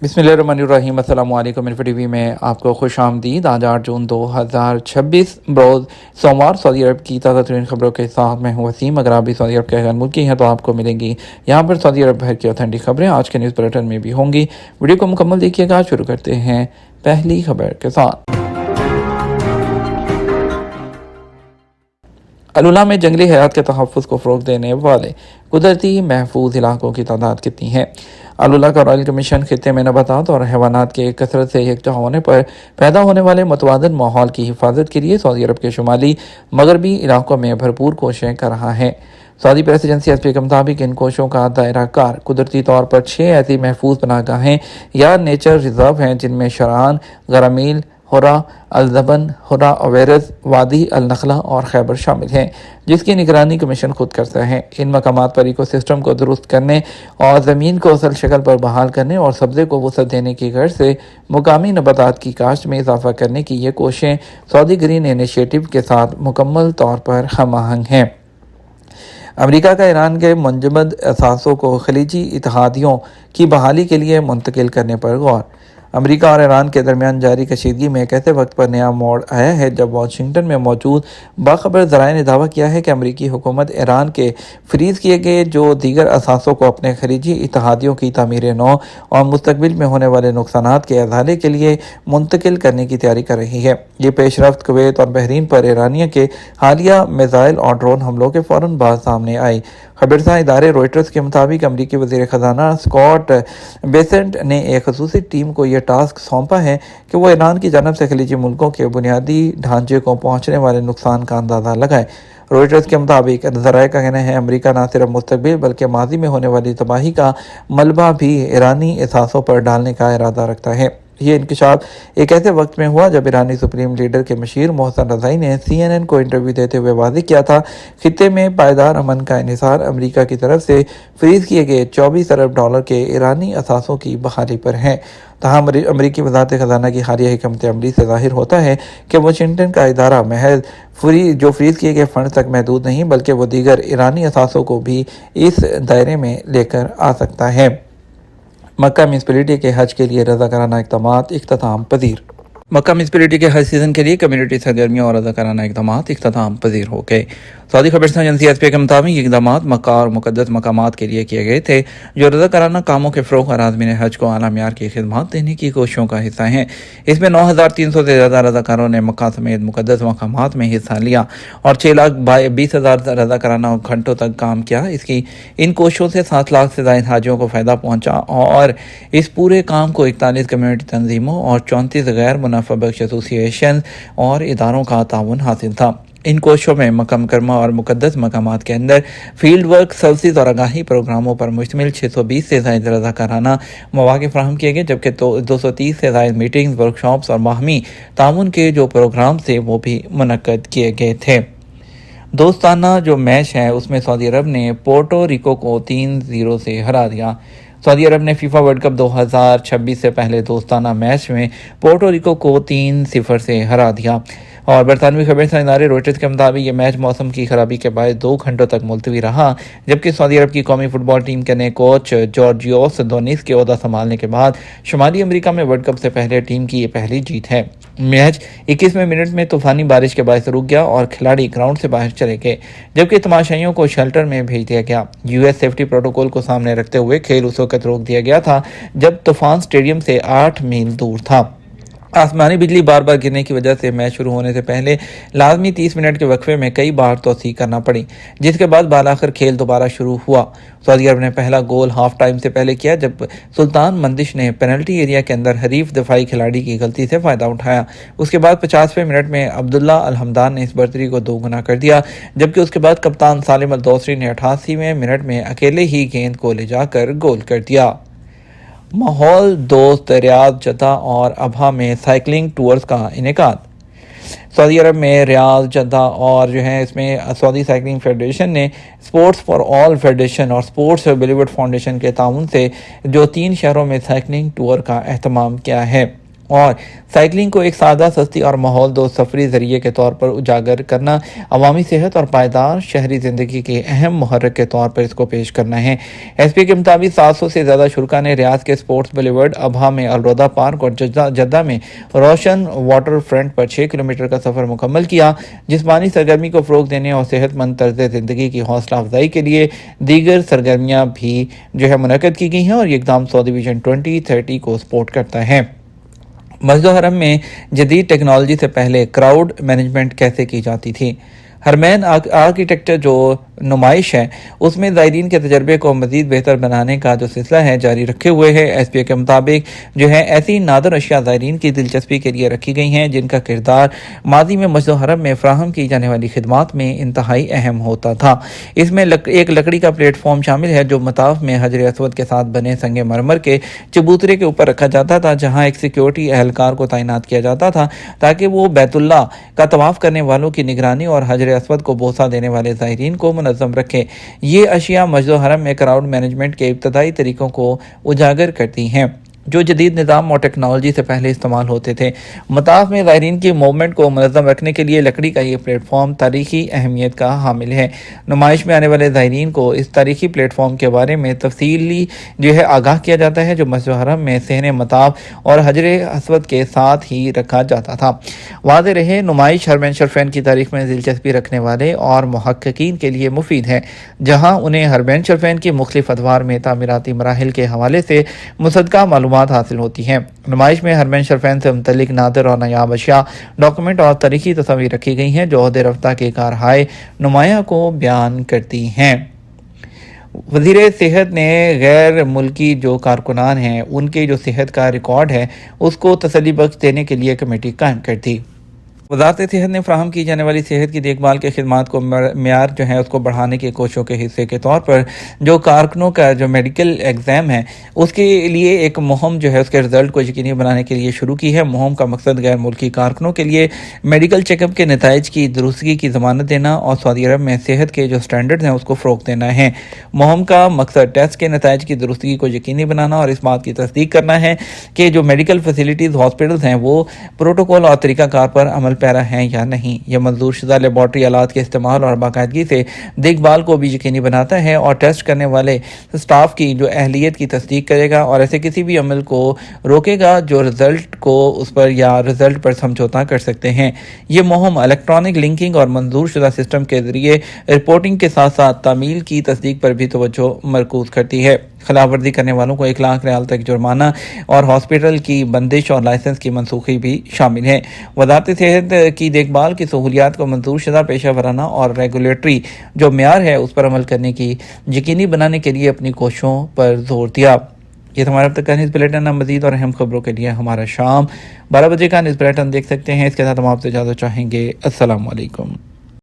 बिस्मिल्लाहिर्रहमानिर्रहीम। अस्सलाम वालेकुम। इन्फो टीवी में आपको खुश आमदीद। आज 8 जून 2026 रोज़ सोमवार सऊदी अरब की ताज़ा तरीन खबरों के साथ मैं हूँ वसीम। अगर आप भी सऊदी अरब के गैर मुल्की हैं तो आपको मिलेंगी यहाँ पर सऊदी अरब भर की ऑथेंटिक खबरें आज के न्यूज़ बुलेटिन में भी होंगी। वीडियो को मुकम्मल देखिएगा। शुरू करते हैं पहली खबर के साथ। अलुला में जंगली हयात के तहफ़्फ़ुज़ को फ़रोग़ देने वाले कुदरती महफूज इलाकों की तादाद कितनी है? अलुला का रॉयल कमीशन खित्ते में नबातात और हैवानात के कसरत से यकजा होने पर पैदा होने वाले मुतवाज़िन माहौल की हिफाजत के लिए सऊदी अरब के शुमाली मगरबी इलाकों में भरपूर कोशिशें कर रहा है। सऊदी प्रेस एजेंसी एसपी के मुताबिक इन कोशिशों का दायरा कार कुदरती तौर पर 6 ऐसी महफूज पनाहगाहें या नेचर रिजर्व हैं जिनमें शरान, गरामील, हुरा, अलजबन, हुरा अवेरस, वादी अल नखला और खैबर शामिल हैं, जिसकी निगरानी कमीशन खुद करता है। इन मकामात पर इको सिस्टम को दुरुस्त करने और ज़मीन को असल शक्ल पर बहाल करने और सब्ज़े को वसअत देने की गर्ज से मुकामी नबातात की काश्त में इजाफा करने की ये कोशिशें सऊदी ग्रीन इनिशिएटिव के साथ मुकम्मल तौर पर हम आहंग हैं। अमेरिका का ईरान के मुंजमद असासों को खलीजी इत्तेहादियों की बहाली के लिए मुंतकिल करने पर गौर। अमेरिका और ईरान के दरमियान जारी कशीदगी में एक ऐसे वक्त पर नया मोड़ आया है जब वाशिंगटन में मौजूद बाखबर ज़राए ने दावा किया है कि अमेरिकी हुकूमत ईरान के फ्रीज़ किए गए जो दीगर असासों को अपने खलीजी इत्तेहादियों की तामीर नौ और मुस्तकबिल में होने वाले नुकसानात के अजाले के लिए मुंतकिल करने की तैयारी कर रही है। ये पेशरफ्त कुवैत और बहरीन पर ईरानियों के हालिया मिसाइल और ड्रोन हमलों के फ़ौरन बाद सामने आई। खबरसां इदारे रॉयटर्स के मुताबिक अमरीकी वज़ीर ख़जाना स्कॉट बेसेंट ने एक ख़ुसूसी टीम को यह टास्क सौंपा है कि वो ईरान की जानब से खलीजी मुल्कों के बुनियादी ढांचे को पहुँचने वाले नुकसान का अंदाज़ा लगाए। रॉयटर्स के मुताबिक ज़राए का कहना है अमेरिका न सिर्फ मुस्तकबिल बल्कि माजी में होने वाली तबाही का मलबा भी ईरानी एहसासों पर डालने का इरादा रखता है। ये इंकशाफ एक ऐसे वक्त में हुआ जब ईरानी सुप्रीम लीडर के मशीर मोहसन रज़ाई ने CNN को इंटरव्यू देते हुए वाज़ेह किया था खित्ते में पायदार अमन का इन्हिसार अमेरिका की तरफ से फ्रीज़ किए गए $24 अरब के ईरानी असासों की बहाली पर है। तहम अमरीकी वज़ारत ख़जाना की हालिया हिकमत अमली से ज़ाहिर होता है कि वाशिंगटन का इदारा महज फ्रीज़ किए गए फ़ंड तक महदूद नहीं बल्कि वो दीगर ईरानी असासों को भी इस दायरे में लेकर आ सकता है। मक्का म्यूनिसिपैलिटी के हज के लिए रज़ाकाराना इक़दामात इख्तिताम पज़ीर। मक्का म्यूनिसिपैलिटी के हज सीज़न के लिए कम्युनिटी सरगर्मियों और रज़ाकाराना इक़दामात इख्तिताम पज़ीर हो गए। सऊदी खबरसां एजेंसी एसपी के मुताबिक ये इक़दामात मक्का और मुक़द्दस मकामात के लिए किए गए थे जो रज़ाकाराना कामों के फ़रोग़ और आज़मीन हज को आला मियार की खिदमत देने की कोशिशों का हिस्सा हैं। इसमें 9,300 से ज़्यादा रज़ाकारों ने मक्का समेत मुक़द्दस मकामात में हिस्सा लिया और 6,20,000 रज़ाकाराना घंटों तक काम किया। इन कोशिशों से 7 लाख से ज़ायद हाजियों को फ़ायदा पहुँचा और इस पूरे काम को 41 कम्युनिटी तंजीमों और 34 गैर मुनाफा बख्श एसोसिएशन और इदारों का ताउन हासिल था। इन कोशिशों में मक्का मुकरमा और मुक़द्दस मकामात के अंदर फील्ड वर्क सर्विसेज और आगाही प्रोग्रामों पर मुश्तमिल 620 से ज़ायद रज़ाकाराना मौक़े फ़राहम किए गए, जबकि 230 से ज़ायद मीटिंग्स, वर्कशॉप्स और बाहमी ताउन के जो प्रोग्राम थे वो भी मुनक्कद किए गए थे। दोस्ताना जो मैच है उसमें सऊदी अरब ने पोर्टो रिको को 3-0 से हरा दिया। सऊदी अरब ने फीफा वर्ल्ड कप 2026 से पहले दोस्ताना मैच में पोर्टो रिको को 3-0 से हरा दिया और बरतानवी खबरसां इदारे रॉयटर्स के मुताबिक ये मैच मौसम की खराबी के बाद 2 घंटों तक मुलतवी रहा, जबकि सऊदी अरब की कौमी फुटबॉल टीम के नए कोच जॉर्जियोस दोनिस के ओहदा संभालने के बाद शुमाली अमेरिका में वर्ल्ड कप से पहले टीम की ये पहली जीत है। मैच 21वें मिनट में तूफानी बारिश के बायस रुक गया और खिलाड़ी ग्राउंड से बाहर चले गए, जबकि तमाशाइयों को शेल्टर में भेज दिया गया। US सेफ्टी प्रोटोकॉल को सामने रखते हुए खेल उस वक्त रोक दिया गया था जब तूफान स्टेडियम से 8 मील दूर था। आसमानी बिजली बार बार गिरने की वजह से मैच शुरू होने से पहले लाजमी 30 मिनट के वक्फे में कई बार तोसी करना पड़ी, जिसके बाद बालाखिर खेल दोबारा शुरू हुआ। सऊदी अरब ने पहला गोल हाफ टाइम से पहले किया जब सुल्तान मंदिश ने पेनल्टी एरिया के अंदर हरीफ दफाई खिलाड़ी की गलती से फ़ायदा उठाया। उसके बाद 50वें मिनट में अब्दुल्ला अल हमदान ने इस बढ़तरी को 2 गुना कर दिया, जबकि उसके बाद कप्तान सालिम अल दोसरी ने 88वें मिनट में अकेले ही गेंद को ले जाकर गोल कर दिया। माहौल दोस्त रियाद, जद्दा और अबहा में साइकिलिंग टूर्स का इनेकाद। सऊदी अरब में रियाद, जद्दा और इसमें सऊदी साइकिलिंग फेडरेशन ने स्पोर्ट्स फॉर ऑल फेडरेशन और स्पोर्ट्स बॉलीवुड फाउंडेशन के ताउन से जो 3 शहरों में साइकिलिंग टूर का एहतमाम किया है। اور سائیکلنگ کو ایک سادہ، سستی اور ماحول دوست سفری ذریعے کے طور پر اجاگر کرنا، عوامی صحت اور پائیدار شہری زندگی کے اہم محرک کے طور پر اس کو پیش کرنا ہے۔ ایس پی کے مطابق 700 سے زیادہ شرکا نے ریاض کے اسپورٹس بلیورڈ، ابہا میں الرودا پارک اور جدہ میں روشن واٹر فرنٹ پر 6 کلومیٹر کا سفر مکمل کیا۔ جسمانی سرگرمی کو فروغ دینے اور صحت مند طرز زندگی کی حوصلہ افزائی کے لیے دیگر سرگرمیاں بھی منعقد کی گئی ہیں، اور یہ اقدام سعودی ویژن 2030 کو سپورٹ کرتا ہے۔ مسجد الحرم میں جدید ٹیکنالوجی سے پہلے کراؤڈ مینجمنٹ کیسے کی جاتی تھی؟ حرمین آرکیٹیکچر جو نمائش ہے اس میں زائرین کے تجربے کو مزید بہتر بنانے کا جو سلسلہ ہے جاری رکھے ہوئے ہے۔ ایس پی کے مطابق ایسی نادر اشیاء زائرین کی دلچسپی کے لیے رکھی گئی ہیں جن کا کردار ماضی میں مسجد الحرم میں فراہم کی جانے والی خدمات میں انتہائی اہم ہوتا تھا۔ اس میں ایک لکڑی کا پلیٹ فارم شامل ہے جو مطاف میں حجر اسود کے ساتھ بنے سنگ مرمر کے چبوترے کے اوپر رکھا جاتا تھا، جہاں ایک سیکیورٹی اہلکار کو تعینات کیا جاتا تھا تاکہ وہ بیت اللہ کا طواف کرنے والوں کی نگرانی اور حجر اسود کو بوسہ دینے والے زائرین کو منظم رکھے۔ یہ اشیاء مسجد الحرم میں کراؤڈ مینجمنٹ کے ابتدائی طریقوں کو اجاگر کرتی ہیں جو جدید نظام اور ٹیکنالوجی سے پہلے استعمال ہوتے تھے۔ مطاف میں زائرین کی موومنٹ کو منظم رکھنے کے لیے لکڑی کا یہ پلیٹ فارم تاریخی اہمیت کا حامل ہے۔ نمائش میں آنے والے زائرین کو اس تاریخی پلیٹ فارم کے بارے میں تفصیلی آگاہ کیا جاتا ہے جو مسجد الحرم میں صحن مطاف اور حجر اسود کے ساتھ ہی رکھا جاتا تھا۔ واضح رہے، نمائش حرمین شریفین کی تاریخ میں دلچسپی رکھنے والے اور محققین کے لیے مفید ہے، جہاں انہیں حرمین شریفین کی مختلف ادوار میں تعمیراتی مراحل کے حوالے سے مصدقہ معلومات حاصل ہوتی ہیں۔ نمائش میں حرمین شریفین سے متعلق نادر اور نایاب اشیاء، ڈاکومنٹ اور تاریخی تصاویر رکھی گئی ہیں جو عہدے رفتہ کے کارہائے نمایاں کو بیان کرتی ہیں۔ وزیر صحت نے غیر ملکی جو کارکنان ہیں ان کے جو صحت کا ریکارڈ ہے اس کو تسلی بخش دینے کے لیے کمیٹی قائم کر دی۔ وزارت صحت نے فراہم کی جانے والی صحت کی دیکھ بھال کے خدمات کو معیار اس کو بڑھانے کی کوششوں کے حصے کے طور پر جو کارکنوں کا جو میڈیکل ایگزام ہے اس کے لیے ایک مہم اس کے رزلٹ کو یقینی بنانے کے لیے شروع کی ہے۔ مہم کا مقصد غیر ملکی کارکنوں کے لیے میڈیکل چیک اپ کے نتائج کی درستگی کی ضمانت دینا اور سعودی عرب میں صحت کے جو سٹینڈرڈز ہیں اس کو فروغ دینا ہے۔ مہم کا مقصد ٹیسٹ کے نتائج کی درستگی کو یقینی بنانا اور اس بات کی تصدیق کرنا ہے کہ جو میڈیکل فیسلٹیز ہاسپٹلز ہیں وہ پروٹوکول اور طریقہ کار پر عمل پیرا ہیں یا نہیں۔ یہ منظور شدہ لیبارٹری آلات کے استعمال اور باقاعدگی سے دیکھ بھال کو بھی یقینی بناتا ہے اور ٹیسٹ کرنے والے سٹاف کی جو اہلیت کی تصدیق کرے گا اور ایسے کسی بھی عمل کو روکے گا جو رزلٹ کو اس پر یا رزلٹ پر سمجھوتا کر سکتے ہیں۔ یہ مہم الیکٹرانک لنکنگ اور منظور شدہ سسٹم کے ذریعے رپورٹنگ کے ساتھ ساتھ تعمیل کی تصدیق پر بھی توجہ مرکوز کرتی ہے۔ خلاف ورزی کرنے والوں کو 1 لاکھ ریال تک جرمانہ اور ہاسپٹل کی بندش اور لائسنس کی منسوخی بھی شامل ہے۔ وزارت صحت کی دیکھ بھال کی سہولیات کو منظور شدہ پیشہ ورانہ اور ریگولیٹری جو معیار ہے اس پر عمل کرنے کی یقینی بنانے کے لیے اپنی کوششوں پر زور دیا۔ یہ ہمارا اب تک کا نیوز بلیٹن ہے۔ مزید اور اہم خبروں کے لیے ہمارا شام 12 بجے کا نیوز بلیٹن دیکھ سکتے ہیں۔ اس کے ساتھ ہم آپ سے اجازت چاہیں گے۔ السلام علیکم۔